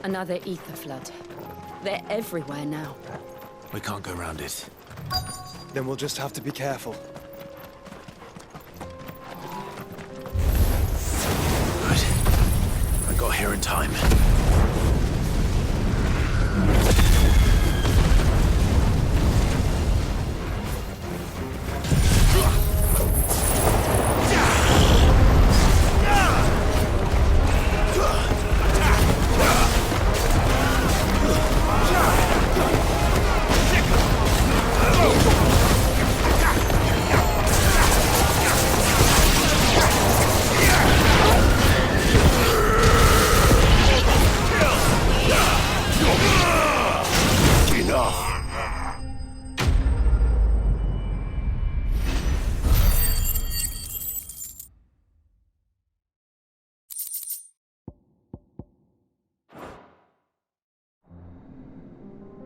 Another ether flood. They're everywhere now. We can't go around it. Then we'll just have to be careful. Good. I got here in time.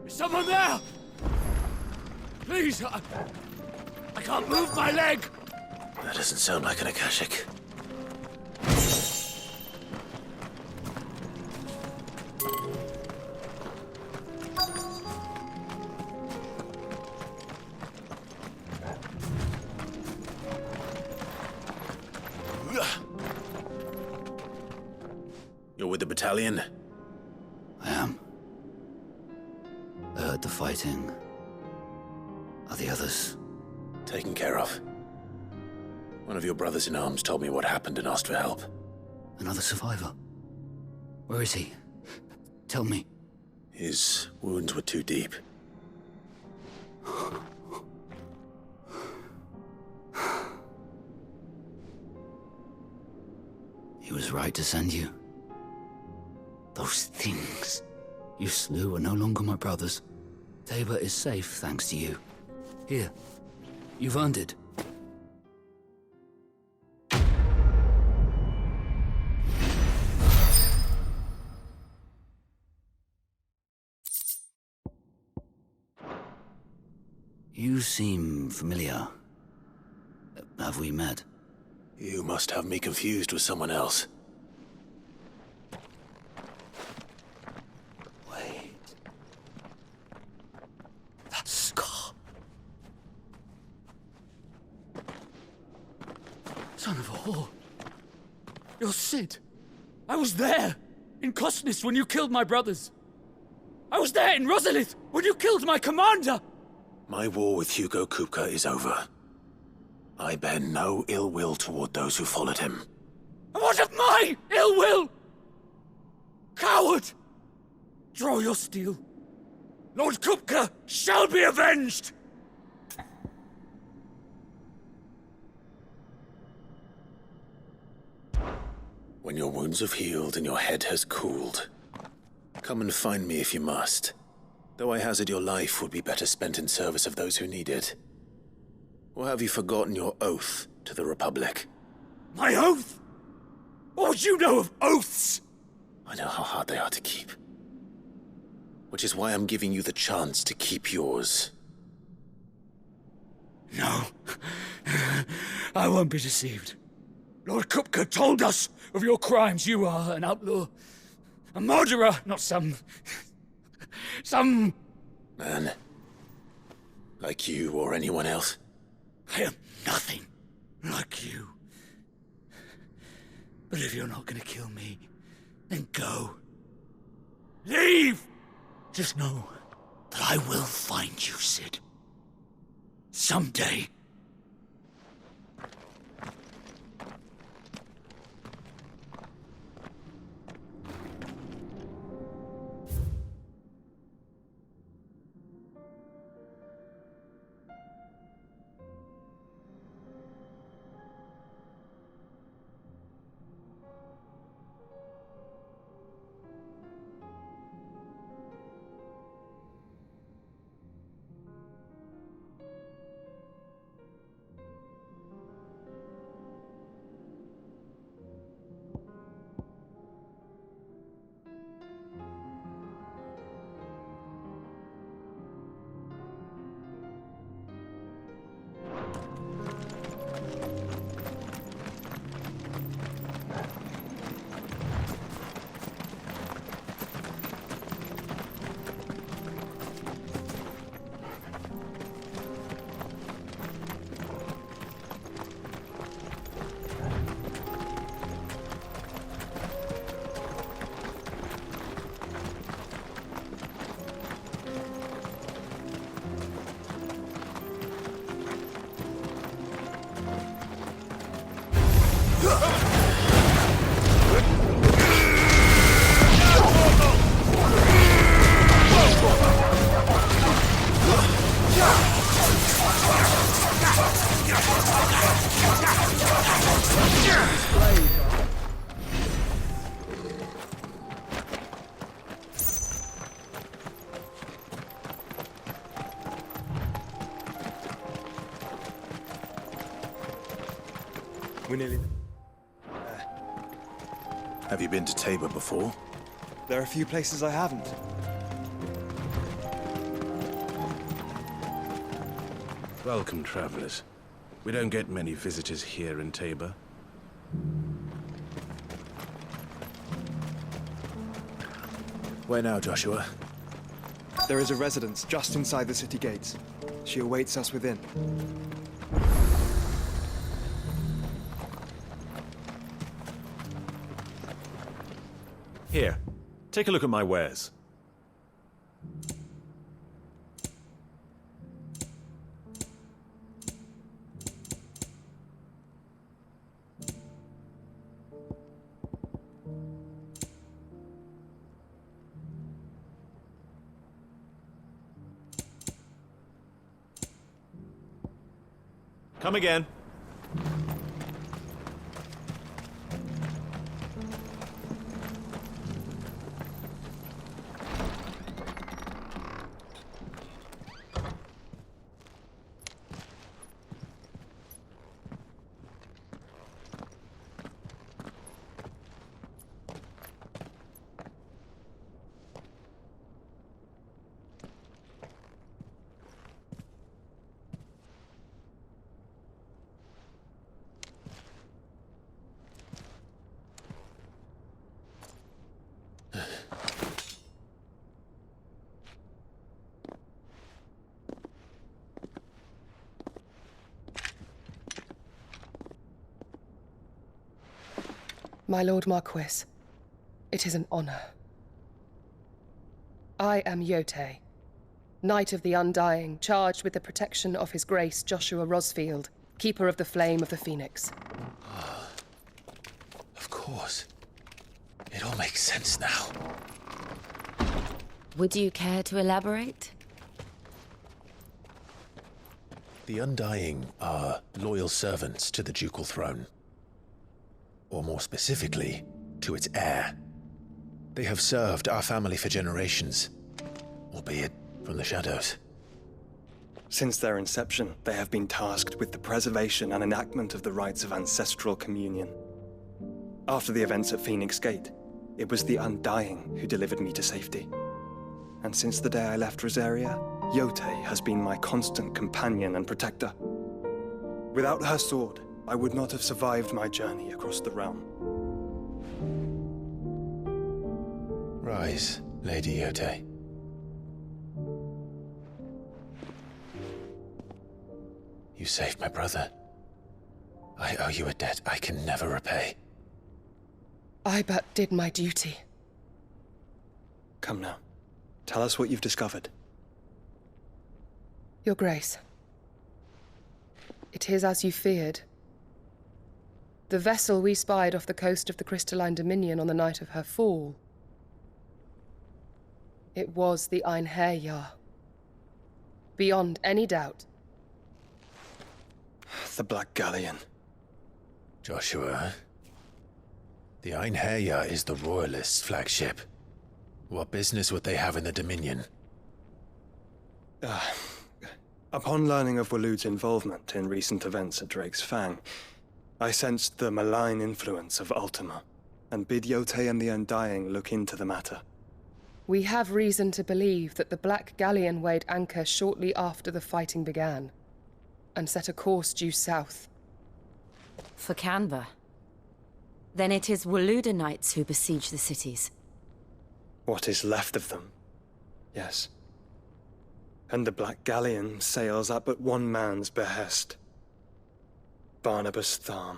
Is someone there? Please, I can't move my leg! That doesn't sound like an Akashic. You're with the battalion? I am. I heard the fighting. Are the others? Taken care of. One of your brothers in arms told me what happened and asked for help. Another survivor? Where is he? Tell me. His wounds were too deep. He was right to send you. Those things you slew are no longer my brothers. Tabor is safe thanks to you. Here, you've earned it. You seem familiar. Have we met? You must have me confused with someone else. Wait. That scar. Son of a whore. You're Sid. I was there, in Cosnis, when you killed my brothers. I was there in Rosalith, when you killed my commander! My war with Hugo Kupka is over. I bear no ill will toward those who followed him. And what of my ill will? Coward! Draw your steel. Lord Kupka shall be avenged! When your wounds have healed and your head has cooled, come and find me if you must. Though I hazard your life would be better spent in service of those who need it. Or have you forgotten your oath to the Republic? My oath? What would you know of oaths? I know how hard they are to keep. Which is why I'm giving you the chance to keep yours. No. I won't be deceived. Lord Kupka told us of your crimes. You are an outlaw. A murderer, not some... Man. Like you or anyone else. I am nothing like you. But if you're not gonna kill me, then go. Leave! Just know that I will find you, Sid. Someday. We're nearly... Have you been to Tabor before? There are a few places I haven't. Welcome, travelers. We don't get many visitors here in Tabor. Where now, Joshua? There is a residence just inside the city gates. She awaits us within. Here, take a look at my wares. Come again. My Lord Marquis, it is an honor. I am Yote, Knight of the Undying, charged with the protection of His Grace Joshua Rosfield, Keeper of the Flame of the Phoenix. Of course. It all makes sense now. Would you care to elaborate? The Undying are loyal servants to the ducal throne. Or more specifically, to its heir. They have served our family for generations, albeit from the shadows. Since their inception, they have been tasked with the preservation and enactment of the rites of ancestral communion. After the events at Phoenix Gate, it was the Undying who delivered me to safety. And since the day I left Rosaria, Yote has been my constant companion and protector. Without her sword, I would not have survived my journey across the realm. Rise, Lady Yote. You saved my brother. I owe you a debt I can never repay. I but did my duty. Come now. Tell us what you've discovered. Your Grace. It is as you feared. The vessel we spied off the coast of the Crystalline Dominion on the night of her fall. It was the Einherjar. Beyond any doubt. The Black Galleon. Joshua, the Einherjar is the Royalists' flagship. What business would they have in the Dominion? Upon learning of Waloed's involvement in recent events at Drake's Fang, I sensed the malign influence of Ultima, and bid Yote and the Undying look into the matter. We have reason to believe that the Black Galleon weighed anchor shortly after the fighting began, and set a course due south. For Canva. Then it is Waloed knights who besiege the cities. What is left of them, yes. And the Black Galleon sails at but one man's behest. Barnabas Tharm.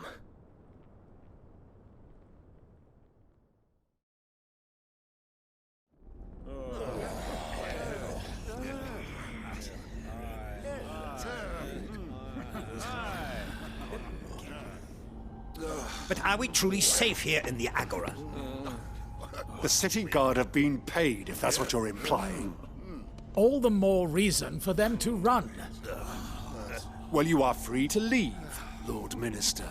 But are we truly safe here in the Agora? The city guard have been paid, if that's what you're implying. All the more reason for them to run. Well, you are free to leave, Lord Minister.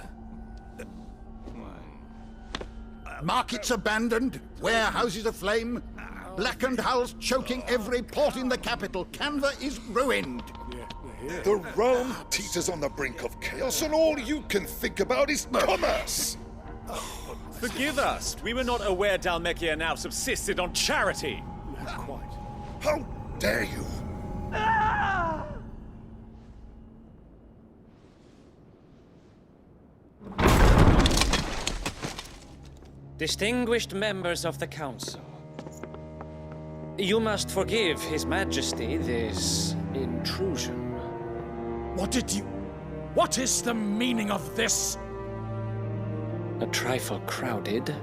Markets abandoned, warehouses aflame, blackened hulls choking every port in the capital. Canva is ruined. The realm teeters on the brink of chaos, and all you can think about is commerce! Forgive us! We were not aware Dhalmekia now subsisted on charity! Not quite. How dare you! Distinguished members of the Council, you must forgive His Majesty this intrusion. What is the meaning of this? A trifle crowded,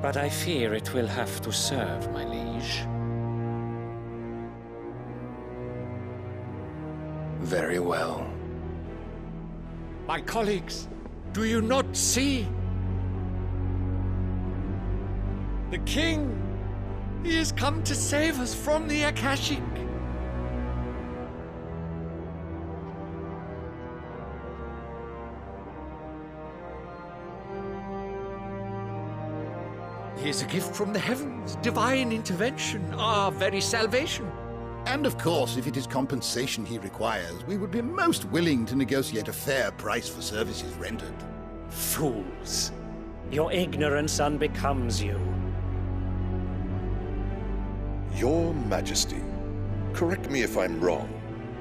but I fear it will have to serve, my liege. Very well. My colleagues, do you not see? The king! He has come to save us from the Akashic! He is a gift from the heavens, divine intervention, our very salvation. And of course, if it is compensation he requires, we would be most willing to negotiate a fair price for services rendered. Fools! Your ignorance unbecomes you. Your Majesty, correct me if I'm wrong,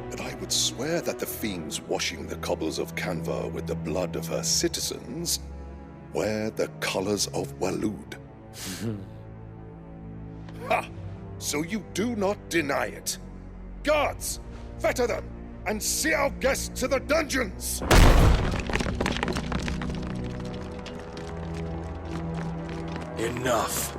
but I would swear that the fiends washing the cobbles of Canva with the blood of her citizens wear the colors of Waloed. Ha! So you do not deny it. Guards, fetter them, and see our guests to the dungeons! Enough.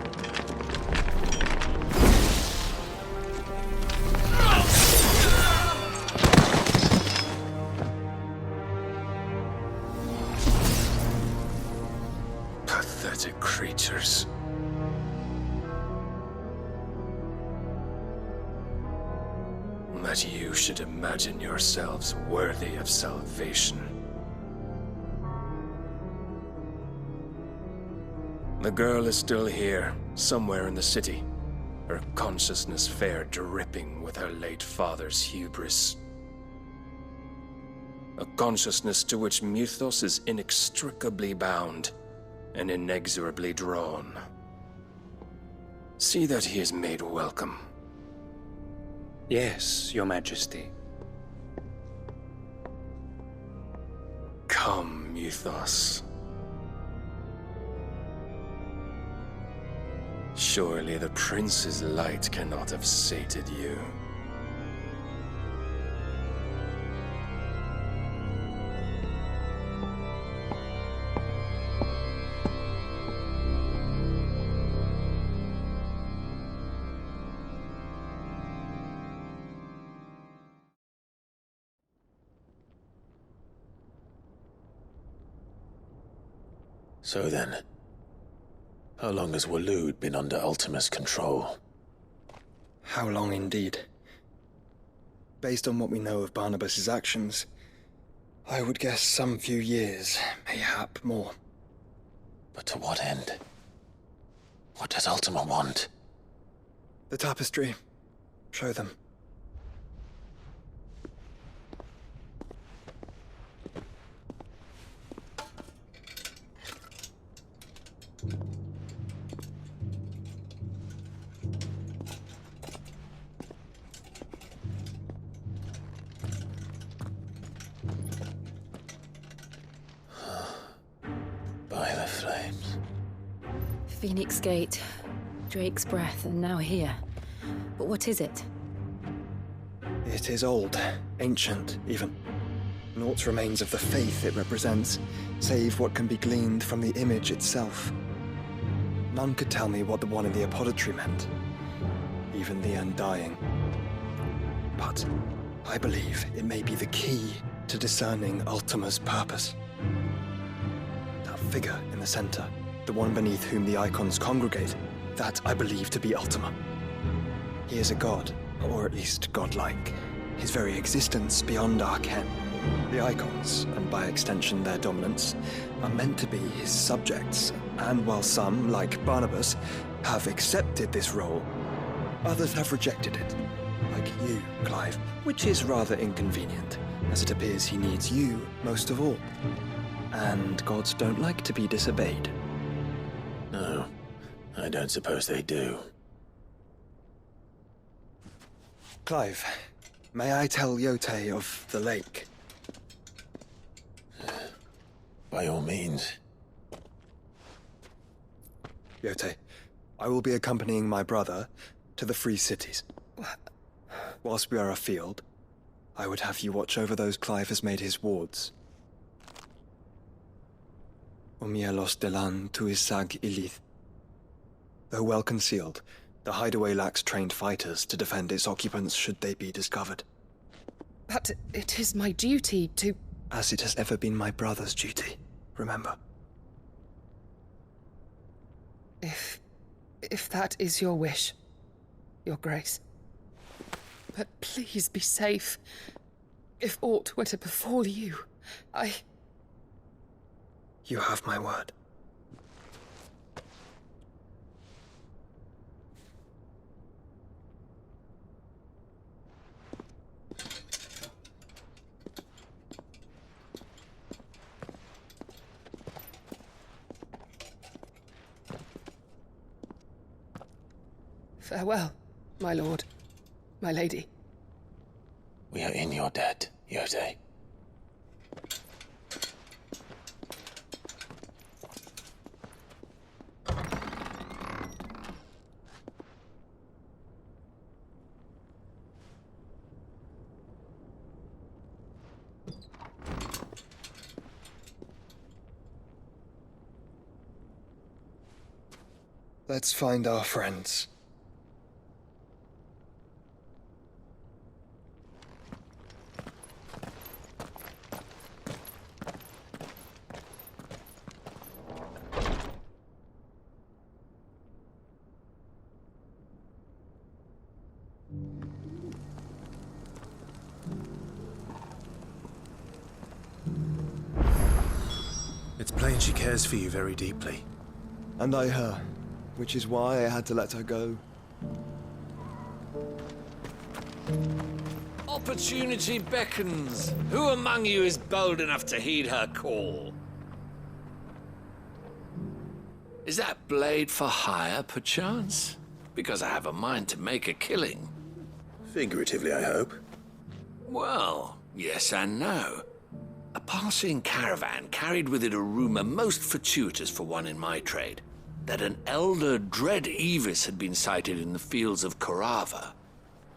Pathetic creatures. That you should imagine yourselves worthy of salvation. The girl is still here, somewhere in the city, her consciousness fair dripping with her late father's hubris. A consciousness to which Mythos is inextricably bound and inexorably drawn. See that he is made welcome. Yes, Your Majesty. Come, Mythos. Surely the prince's light cannot have sated you. So then, how long has Waloed been under Ultima's control? How long indeed? Based on what we know of Barnabas's actions, I would guess some few years, mayhap more. But to what end? What does Ultima want? The tapestry. Show them. By the flames. Phoenix Gate, Drake's Breath, and now here. But what is it? It is old, ancient, even. Naught remains of the faith it represents, save what can be gleaned from the image itself. None could tell me what the one in the apothecary meant, even the Undying. But I believe it may be the key to discerning Ultima's purpose. That figure in the center, the one beneath whom the icons congregate, that I believe to be Ultima. He is a god, or at least godlike, his very existence beyond our ken. The icons, and by extension their dominance, are meant to be his subjects, and while some, like Barnabas, have accepted this role, others have rejected it, like you, Clive, which is rather inconvenient, as it appears he needs you most of all. And gods don't like to be disobeyed. No, I don't suppose they do. Clive, may I tell Yote of the lake? By all means. Yote, I will be accompanying my brother to the Free Cities. Whilst we are afield, I would have you watch over those Clive has made his wards. Omielos delan tuisag ilith. Though well concealed, the hideaway lacks trained fighters to defend its occupants should they be discovered. But it is my duty to... As it has ever been my brother's duty, remember. If that is your wish, Your Grace. But please be safe. If aught were to befall you, You have my word. Farewell, my lord, my lady. We are in your debt, Yote. Let's find our friends. It's plain she cares for you very deeply. And I her, which is why I had to let her go. Opportunity beckons. Who among you is bold enough to heed her call? Is that blade for hire, perchance? Because I have a mind to make a killing. Figuratively, I hope. Well, yes and no. A passing caravan carried with it a rumor most fortuitous for one in my trade, that an elder Dread Evis had been sighted in the fields of Korava.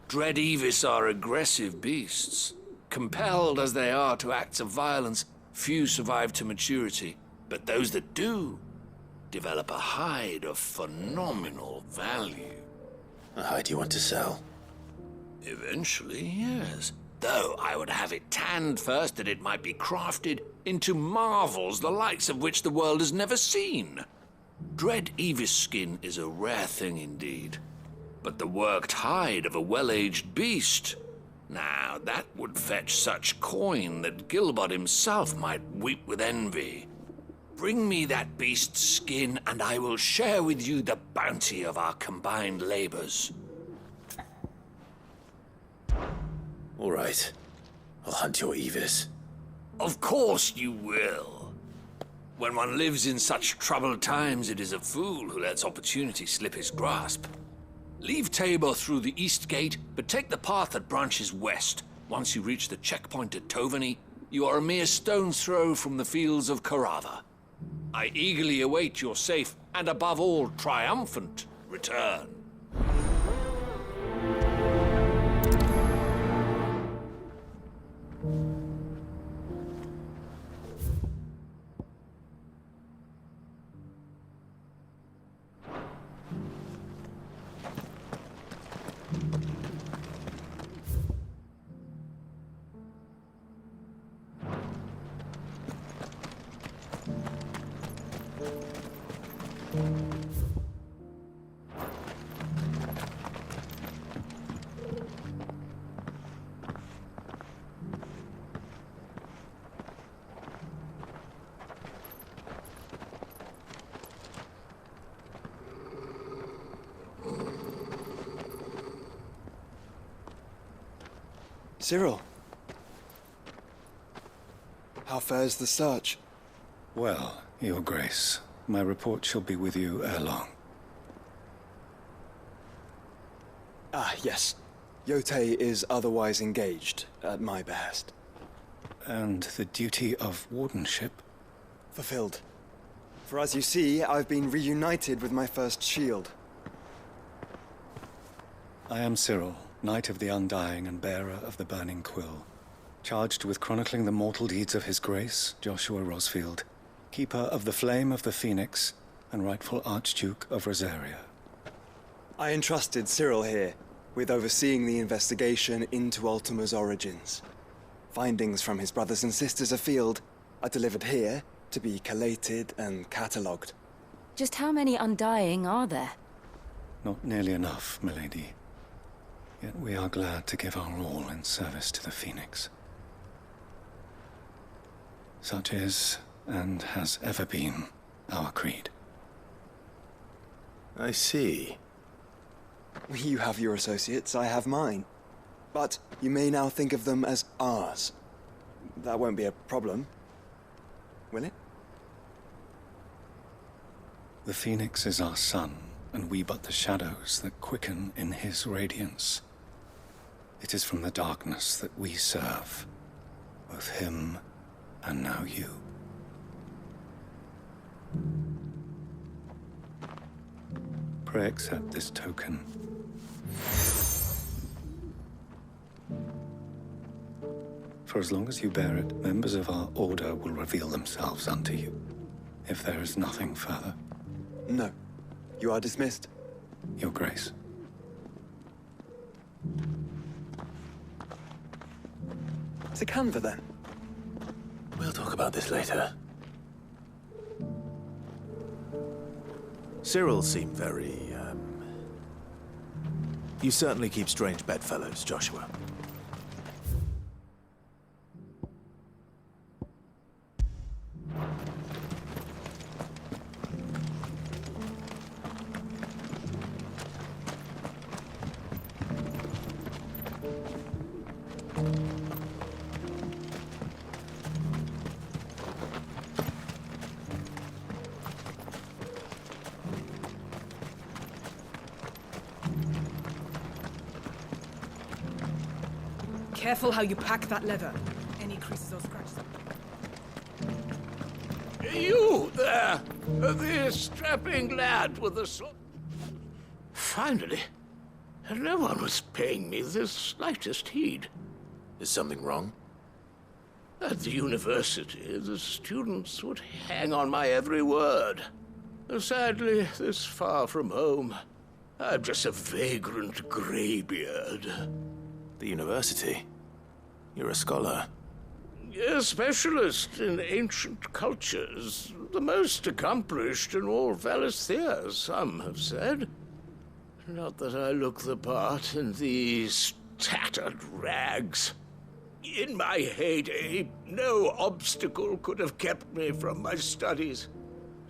Dread Evis are aggressive beasts. Compelled as they are to acts of violence, few survive to maturity, but those that do develop a hide of phenomenal value. A hide you want to sell? Eventually, yes. Though I would have it tanned first that it might be crafted into marvels the likes of which the world has never seen. Dread Evis skin is a rare thing indeed. But the worked hide of a well-aged beast, now that would fetch such coin that Gilbert himself might weep with envy. Bring me that beast's skin and I will share with you the bounty of our combined labors. All right. I'll hunt your Evis. Of course you will. When one lives in such troubled times, it is a fool who lets opportunity slip his grasp. Leave Tabor through the east gate, but take the path that branches west. Once you reach the checkpoint at Tovany, you are a mere stone's throw from the fields of Korava. I eagerly await your safe, and above all, triumphant return. Cyril. How fares the search? Well, Your Grace, my report shall be with you ere long. Ah, yes. Yotei is otherwise engaged, at my behest. And the duty of wardenship? Fulfilled. For as you see, I've been reunited with my first shield. I am Cyril, Knight of the Undying and bearer of the Burning Quill, charged with chronicling the mortal deeds of His Grace, Joshua Rosfield, Keeper of the Flame of the Phoenix, and rightful Archduke of Rosaria. I entrusted Cyril here with overseeing the investigation into Ultima's origins. Findings from his brothers and sisters afield are delivered here to be collated and catalogued. Just how many Undying are there? Not nearly enough, milady. Yet we are glad to give our all in service to the Phoenix. Such is, and has ever been, our creed. I see. You have your associates, I have mine. But you may now think of them as ours. That won't be a problem, will it? The Phoenix is our sun, and we but the shadows that quicken in his radiance. It is from the darkness that we serve, both him and now you. Pray accept this token. For as long as you bear it, members of our order will reveal themselves unto you. If there is nothing further. No. You are dismissed. Your Grace. To Canva, then. We'll talk about this later. Cyril seemed very, You certainly keep strange bedfellows, Joshua. Careful how you pack that leather. Any creases or scratches. You there! The strapping lad with the sword. Finally, no one was paying me the slightest heed. Is something wrong? At the university, the students would hang on my every word. Sadly, this far from home, I'm just a vagrant greybeard. The university? You're a scholar. A specialist in ancient cultures. The most accomplished in all Valisthea, some have said. Not that I look the part in these tattered rags. In my heyday, no obstacle could have kept me from my studies.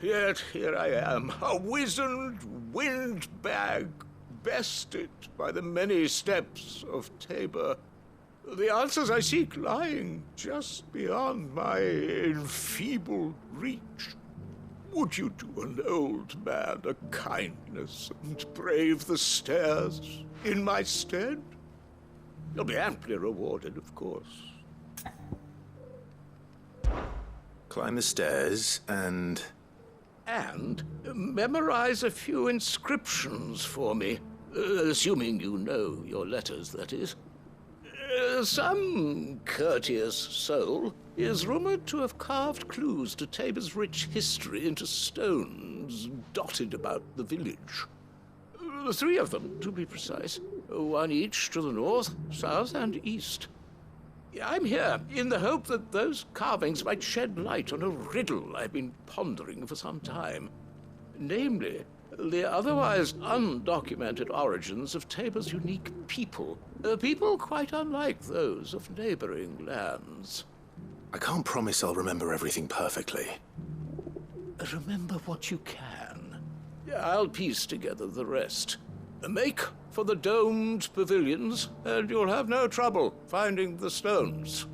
Yet here I am, a wizened windbag, bested by the many steps of Tabor. The answers I seek lying just beyond my enfeebled reach. Would you do an old man a kindness and brave the stairs in my stead? You'll be amply rewarded, of course. Climb the stairs and... And memorize a few inscriptions for me, assuming you know your letters, that is. Some courteous soul is rumored to have carved clues to Tabor's rich history into stones dotted about the village. 3 of them, to be precise. 1 each to the north, south, and east. I'm here in the hope that those carvings might shed light on a riddle I've been pondering for some time. Namely, the otherwise undocumented origins of Tabor's unique people. People quite unlike those of neighboring lands. I can't promise I'll remember everything perfectly. Remember what you can. I'll piece together the rest. Make for the domed pavilions, and you'll have no trouble finding the stones.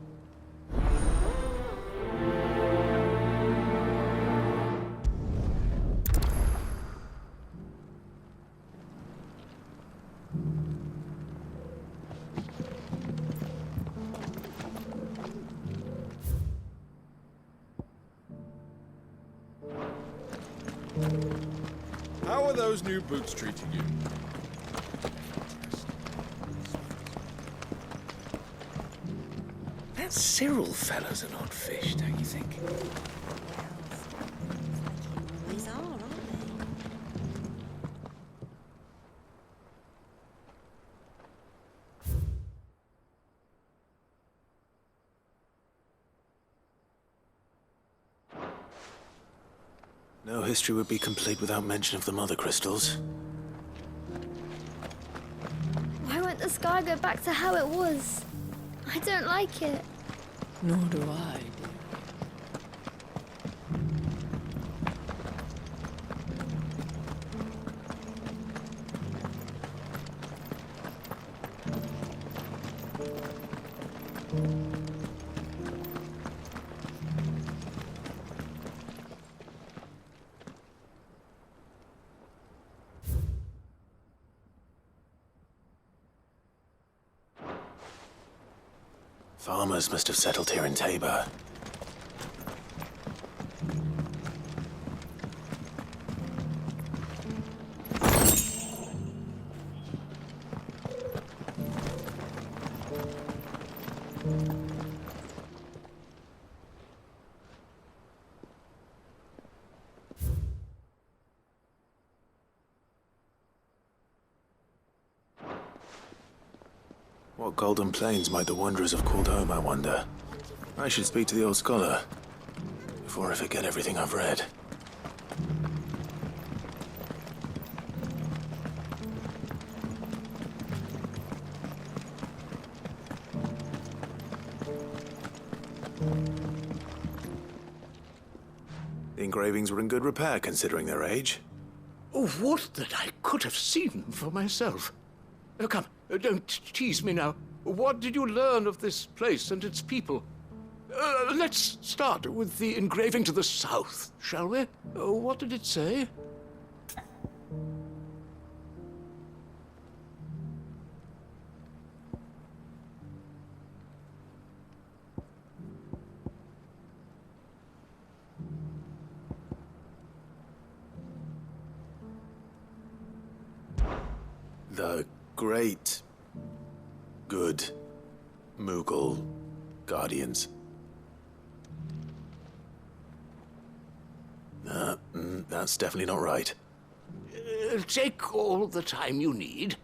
How are those new boots treating you? That Cyril fella's an odd fish, don't you think? These are, aren't they? No history would be complete without mention of the mother crystals. Why won't the sky go back to how it was? I don't like it. Nor do I. Farmers must have settled here in Tabor. What golden plains might the wanderers have called home, I wonder? I should speak to the old scholar before I forget everything I've read. The engravings were in good repair considering their age. Oh, would that I could have seen them for myself. Oh, come, don't tease me now. What did you learn of this place and its people? Let's start with the engraving to the south, shall we? What did it say? The great, good Mughal guardians. That's definitely not right. Take all the time you need.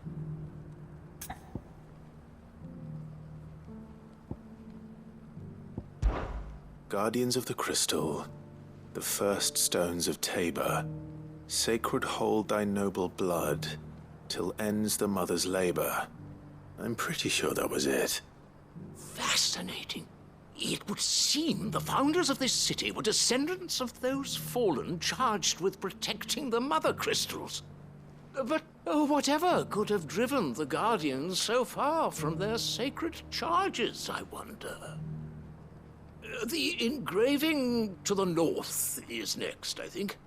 Guardians of the Crystal, the first stones of Tabor, sacred hold thy noble blood, till ends the mother's labor. I'm pretty sure that was it. Fascinating. It would seem the founders of this city were descendants of those fallen charged with protecting the mother crystals. But whatever could have driven the Guardians so far from their sacred charges, I wonder? The engraving to the north is next, I think.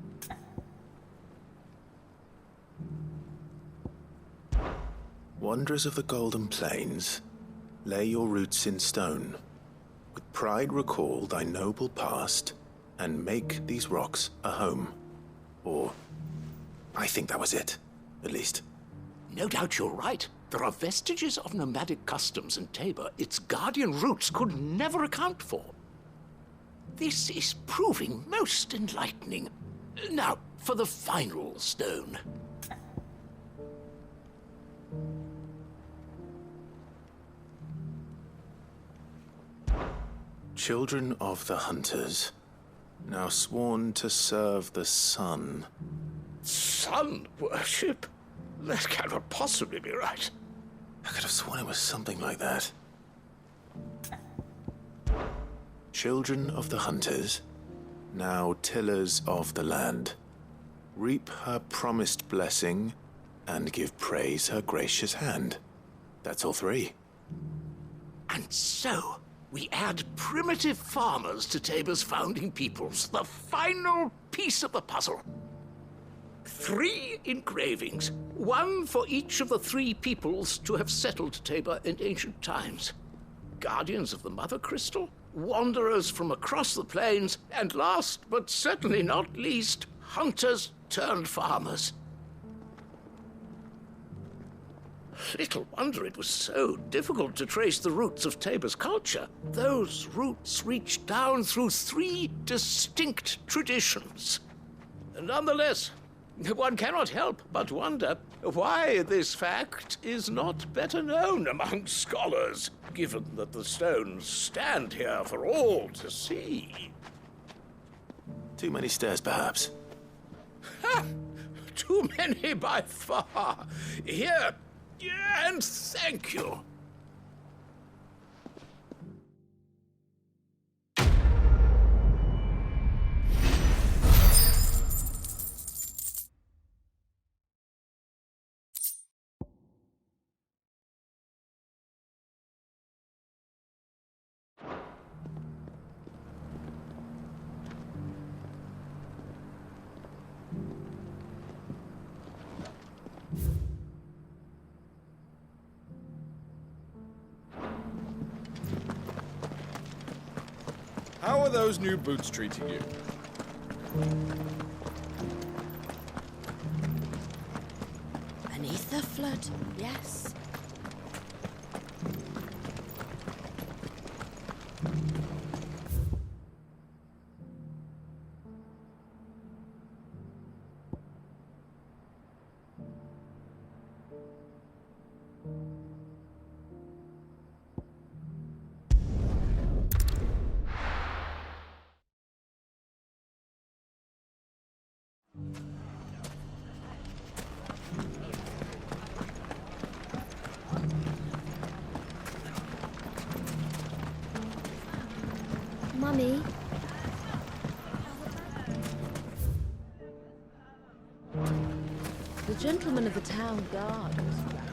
Wanderers of the Golden Plains, lay your roots in stone. With pride recall thy noble past, and make these rocks a home. Or, I think that was it, at least. No doubt you're right. There are vestiges of nomadic customs in Tabor its guardian roots could never account for. This is proving most enlightening. Now, for the final stone. Children of the Hunters, now sworn to serve the sun. Sun worship? That cannot possibly be right. I could have sworn it was something like that. Children of the Hunters, now tillers of the land, reap her promised blessing, and give praise her gracious hand. That's all three. And so, we add primitive farmers to Tabor's founding peoples, the final piece of the puzzle. 3 engravings, 1 for each of the 3 peoples to have settled Tabor in ancient times. Guardians of the Mother Crystal, wanderers from across the plains, and last but certainly not least, hunters turned farmers. Little wonder it was so difficult to trace the roots of Tabor's culture. Those roots reach down through 3 distinct traditions. Nonetheless, one cannot help but wonder why this fact is not better known among scholars, given that the stones stand here for all to see. Too many stairs, perhaps. Ha! Too many by far. Here, and thank you. How are those new boots treating you? Beneath the flood, yes. Mummy? The gentleman of the town guard was around.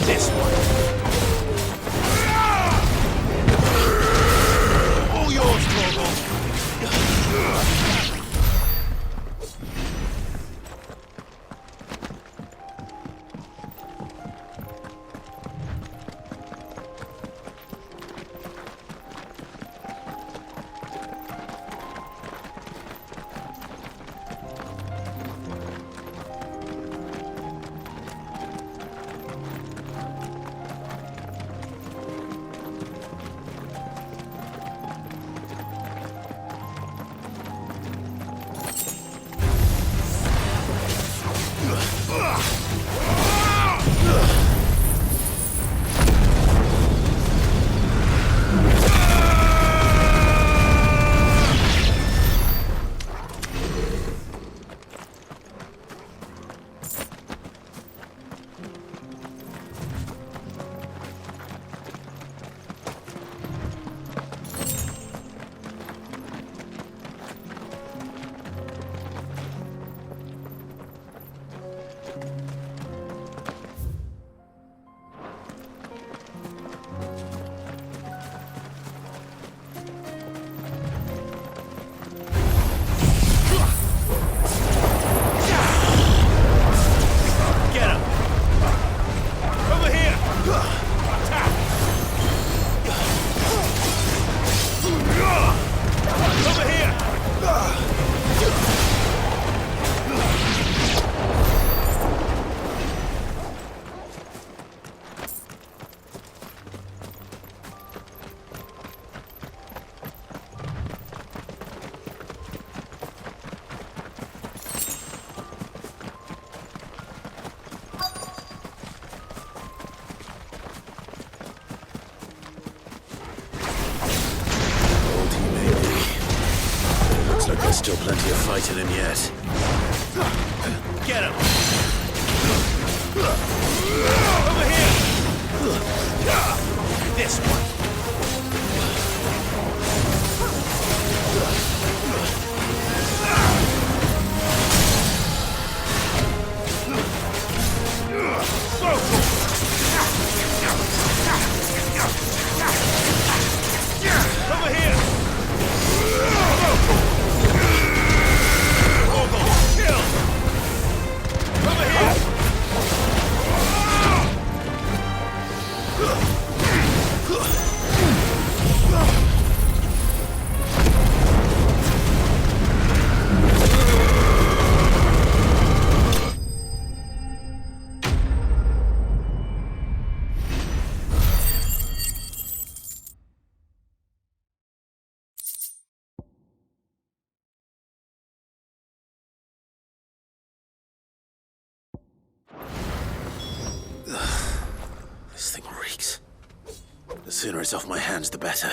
This one. All yours, Torgal. There's still plenty of fight in him yet. Get him! Over here! This one! Over here! This thing reeks. The sooner it's off my hands, the better.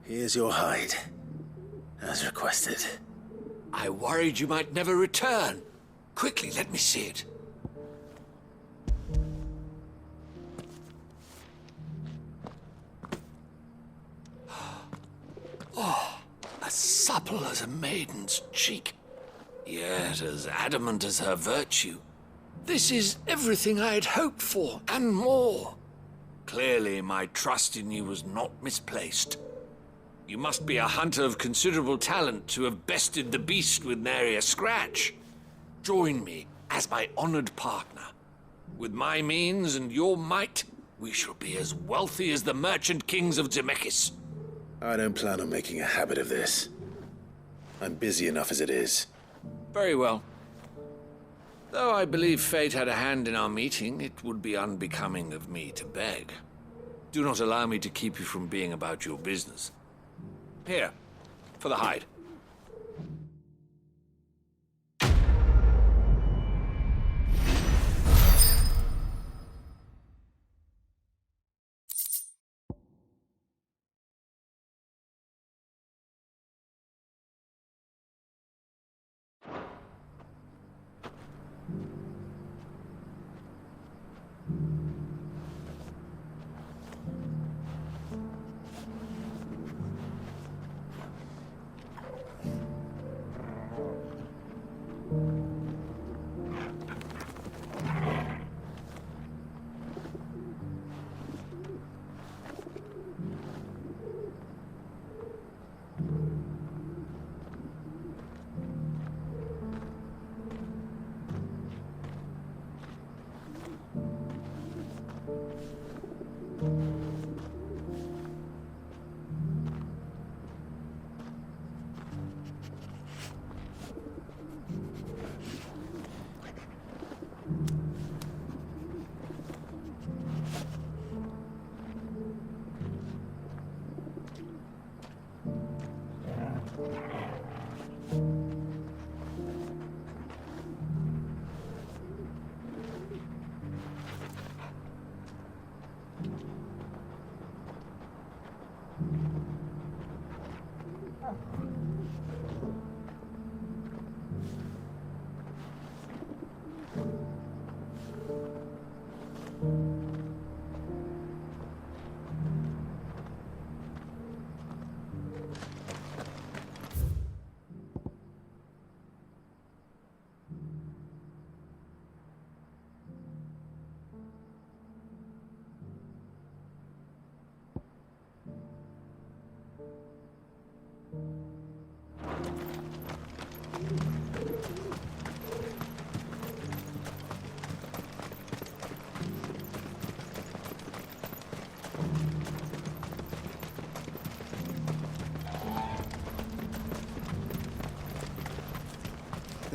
Here's your hide, as requested. I worried you might never return. Quickly, let me see it. Oh, as supple as a maiden's cheek, yet as adamant as her virtue. This is everything I had hoped for, and more. Clearly, my trust in you was not misplaced. You must be a hunter of considerable talent to have bested the beast with nary a scratch. Join me as my honored partner. With my means and your might, we shall be as wealthy as the merchant kings of Zemeckis. I don't plan on making a habit of this. I'm busy enough as it is. Very well. Though I believe fate had a hand in our meeting, it would be unbecoming of me to beg. Do not allow me to keep you from being about your business. Here, for the hide.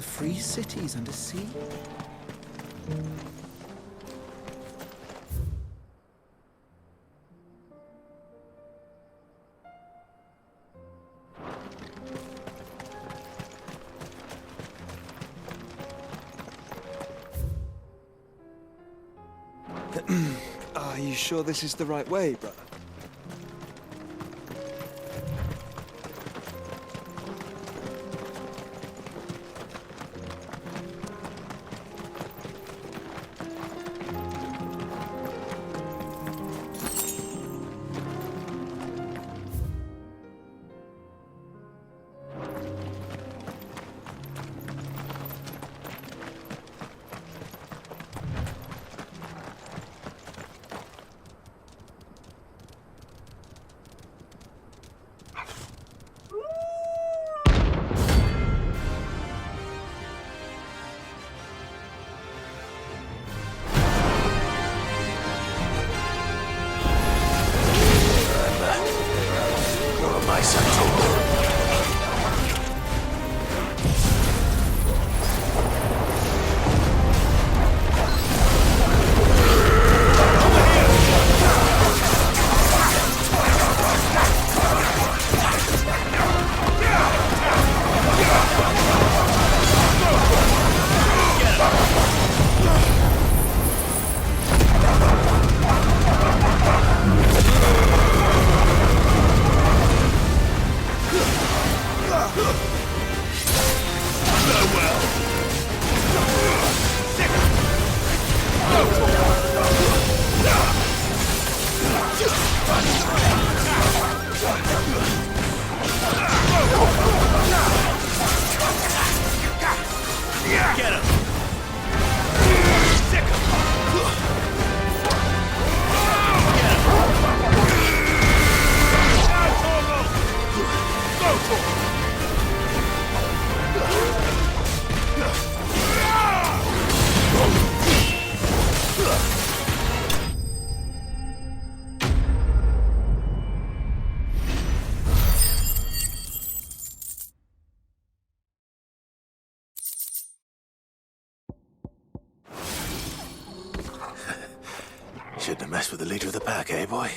free cities under sea? Are you sure this is the right way, brother? Shouldn't have messed with the leader of the pack, eh, boy?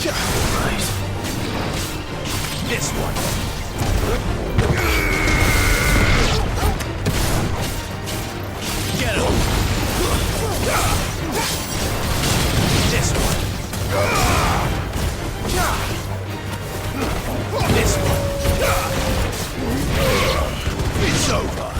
This one. Get him. This one. This one. It's over.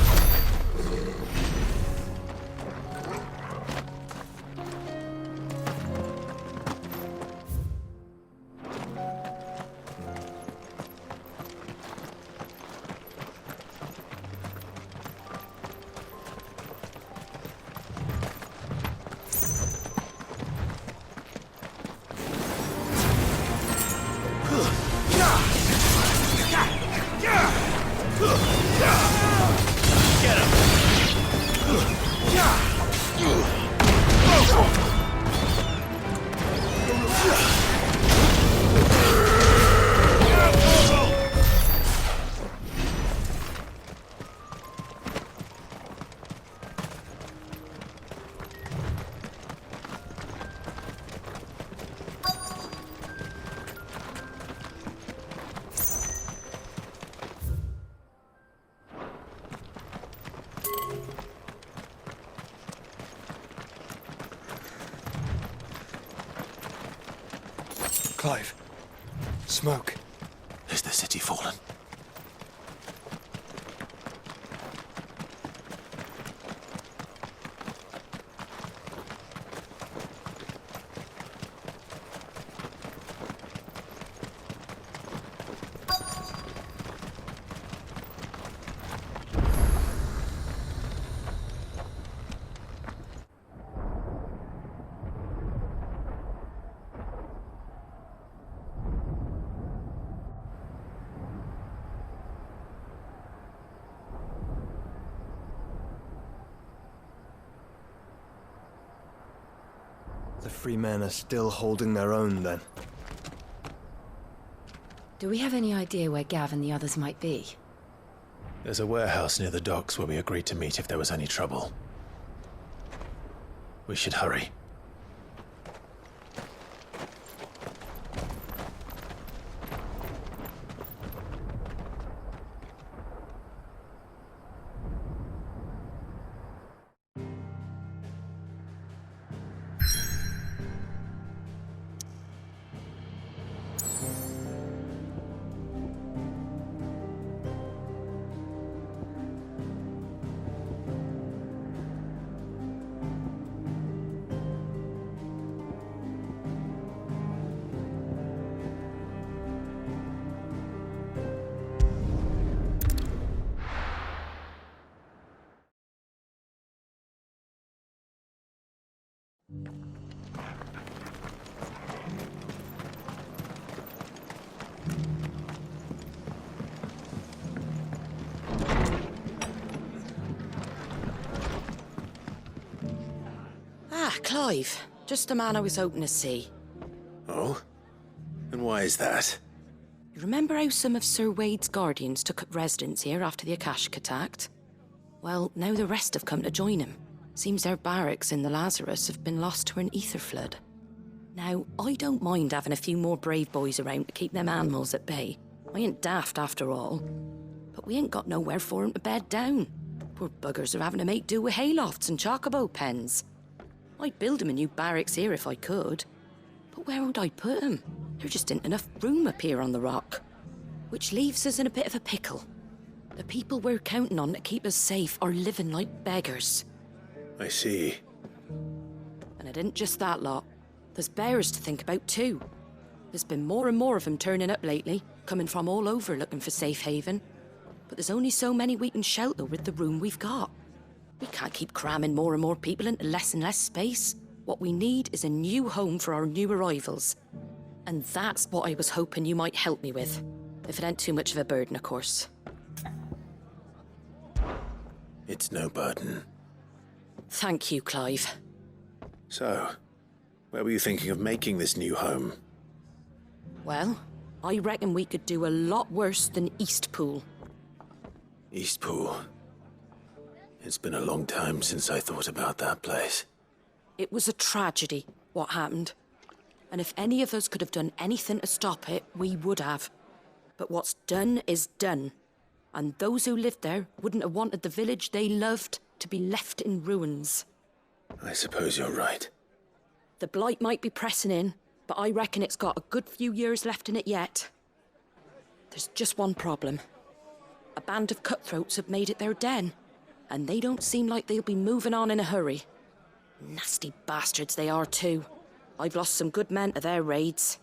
Clive. Smoke. Is the city fallen? The free men are still holding their own, then. Do we have any idea where Gav and the others might be? There's a warehouse near the docks where we agreed to meet if there was any trouble. We should hurry. Clive. Just the man I was hoping to see. Oh? And why is that? You remember how some of Sir Wade's guardians took up residence here after the Akashic attacked? Well, now the rest have come to join him. Seems their barracks in the Lazarus have been lost to an ether flood. Now, I don't mind having a few more brave boys around to keep them animals at bay. I ain't daft after all. But we ain't got nowhere for 'em to bed down. Poor buggers are having to make do with haylofts and chocobo pens. I'd build 'em a new barracks here if I could. But where would I put 'em? There just ain't enough room up here on the rock. Which leaves us in a bit of a pickle. The people we're counting on to keep us safe are living like beggars. I see. And it ain't just that lot. There's bears to think about too. There's been more and more of them turning up lately, coming from all over looking for safe haven. But there's only so many we can shelter with the room we've got. We can't keep cramming more and more people into less and less space. What we need is a new home for our new arrivals. And that's what I was hoping you might help me with. If it ain't too much of a burden, of course. It's no burden. Thank you, Clive. So, where were you thinking of making this new home? Well, I reckon we could do a lot worse than Eastpool. Eastpool. It's been a long time since I thought about that place. It was a tragedy, what happened. And if any of us could have done anything to stop it, we would have. But what's done is done. And those who lived there wouldn't have wanted the village they loved to be left in ruins. I suppose you're right. The blight might be pressing in, but I reckon it's got a good few years left in it yet. There's just one problem. A band of cutthroats have made it their den, and they don't seem like they'll be moving on in a hurry. Nasty bastards they are too. I've lost some good men to their raids.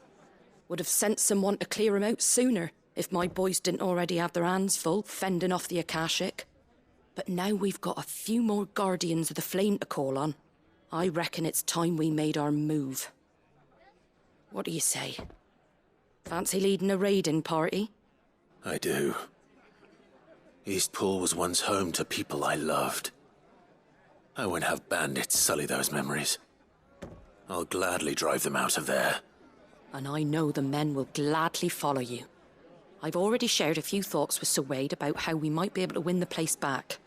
Would have sent someone to clear 'em out sooner, if my boys didn't already have their hands full fending off the Akashic. But now we've got a few more Guardians of the Flame to call on. I reckon it's time we made our move. What do you say? Fancy leading a raiding party? I do. Eastpool was once home to people I loved. I won't have bandits sully those memories. I'll gladly drive them out of there. And I know the men will gladly follow you. I've already shared a few thoughts with Sir Wade about how we might be able to win the place back.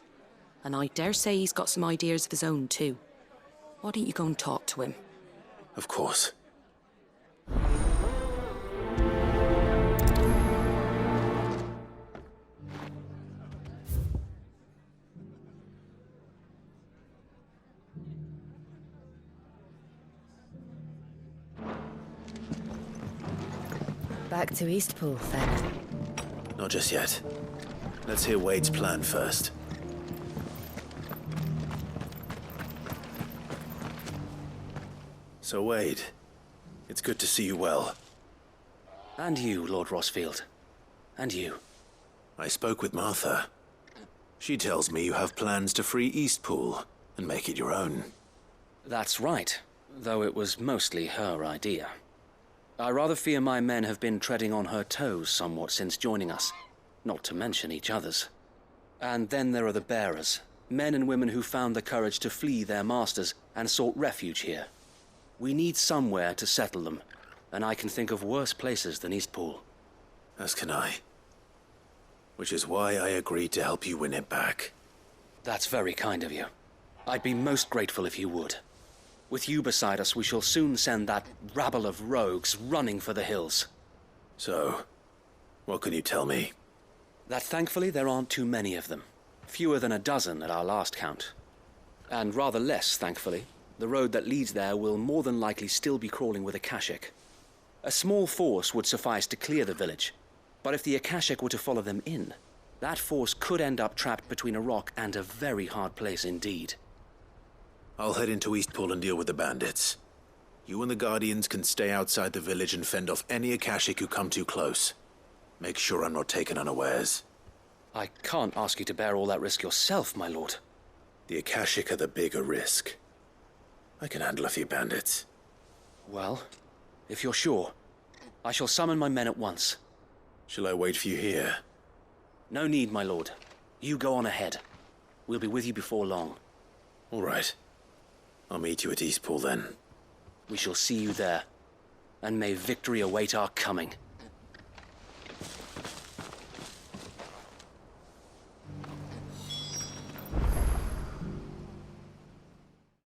And I dare say he's got some ideas of his own too. Why don't you go and talk to him? Of course. Back to Eastpool, then. Not just yet. Let's hear Wade's plan first. So, Wade, it's good to see you well. And you, Lord Rosfield. And you. I spoke with Martha. She tells me you have plans to free Eastpool and make it your own. That's right, though it was mostly her idea. I rather fear my men have been treading on her toes somewhat since joining us, not to mention each other's. And then there are the bearers, men and women who found the courage to flee their masters and sought refuge here. We need somewhere to settle them, and I can think of worse places than Eastpool. As can I. Which is why I agreed to help you win it back. That's very kind of you. I'd be most grateful if you would. With you beside us, we shall soon send that rabble of rogues running for the hills. So, what can you tell me? That thankfully there aren't too many of them. Fewer than a dozen at our last count. And rather less, thankfully. The road that leads there will more than likely still be crawling with Akashic. A small force would suffice to clear the village, but if the Akashic were to follow them in, that force could end up trapped between a rock and a very hard place indeed. I'll head into Eastpool and deal with the bandits. You and the Guardians can stay outside the village and fend off any Akashic who come too close. Make sure I'm not taken unawares. I can't ask you to bear all that risk yourself, my lord. The Akashic are the bigger risk. I can handle a few bandits. Well, if you're sure, I shall summon my men at once. Shall I wait for you here? No need, my lord. You go on ahead. We'll be with you before long. All right. I'll meet you at Eastpool then. We shall see you there, and may victory await our coming.